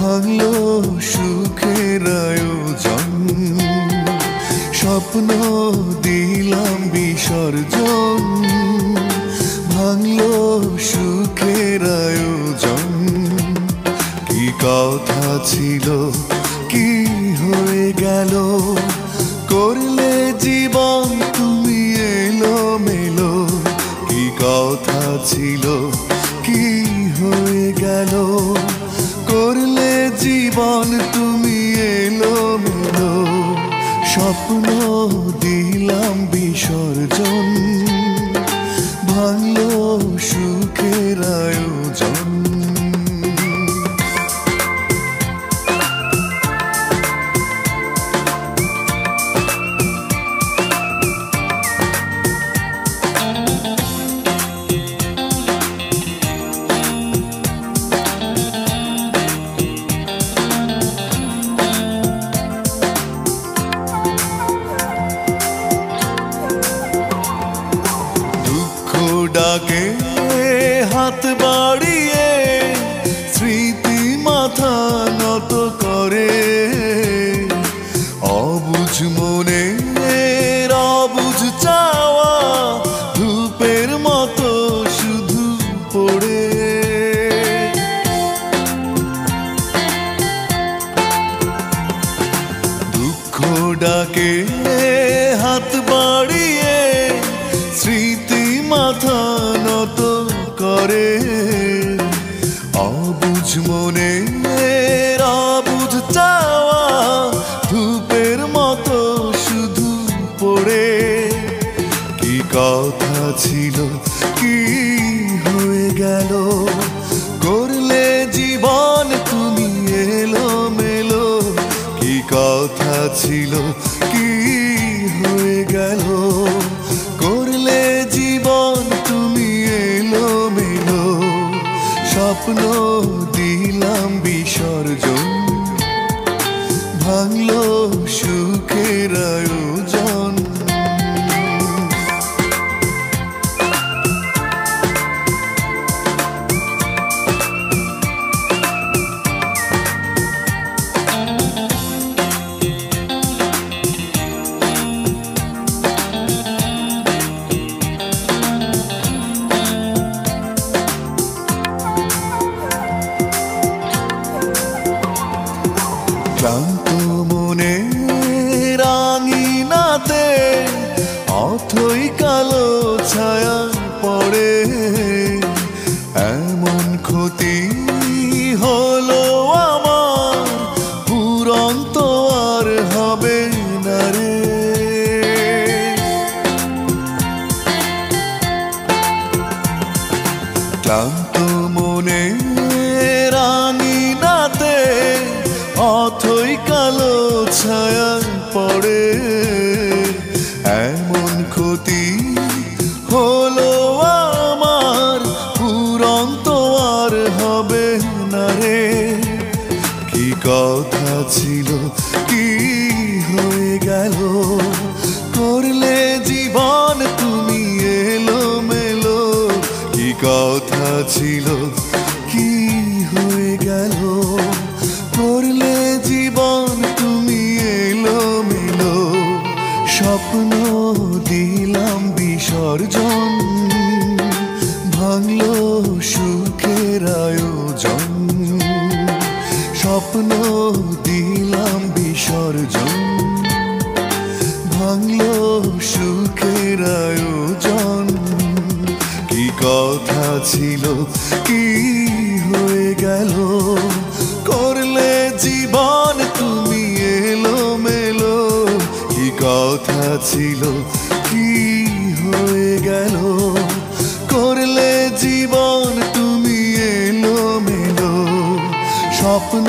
ভাঙলো সুখের আয়োজন, স্বপ্ন দিলাম বিসর্জন। ভাঙলো সুখের আয়োজন, কি কথা ছিল কি হয়ে গেল, করলে জীবন তুমি এলোমেলো। কি কথা ছিল কি হয়ে গেল, করলে জীবন তুমি এলোমেলো। স্বপ্ন দিলাম বিসর্জন, ভাঙলো সুখের আয়োজন। ডাকে হাত বাড়িয়ে স্মৃতি মাথা নত করে, অবুঝ মনে অবুঝ চাওয়া ধূপের মতো শুধু পড়ে। দুঃখ ডাকে হাত বাড়িয়ে স্মৃতি মাথা নত করে, অবুঝ মনে অবুঝ চাওয়া ধূপের মতো শুধু পড়ে। কি কথা ছিল কি হয়ে গেল, করলে জীবন তুমি এলোমেলো। কি কথা ছিল কি হয়ে গেল, করলে জীবন তুমি এলোমেলো। স্বপ্ন দিলাম বিসর্জন, ভাঙলো সুখের আয়োজন। ক্লান্ত মনে রাঙিনাতে অথই কালো ছায়া পড়ে, এমন ক্ষতি হলো আমার পূরণ তো আর হবে না রে। ক্লান্ত মনে রাঙিনাতে অথই কালো ছায়া পড়ে, এমন ক্ষতি হলো আমার পূরণ তো আর হবে না রে। কি কথা ছিল কি হয়ে গেল, করলে জীবন তুমি এলোমেলো। কি কথা ছিল কি হয়ে গেল, করলে জীবন তুমি এলোমেলো। স্বপ্ন দিলাম বিসর্জন, ভাঙলো সুখের আয়োজন। স্বপ্ন দিলাম বিসর্জন, ভাঙলো সুখের আয়োজন। কি কথা ছিল কি হয়ে গেল, করলে জীবন তুমি এলোমেলো। কি কথা ছিল কি হয়ে গেল, করলে জীবন তুমি এলোমেলো। স্বপ্ন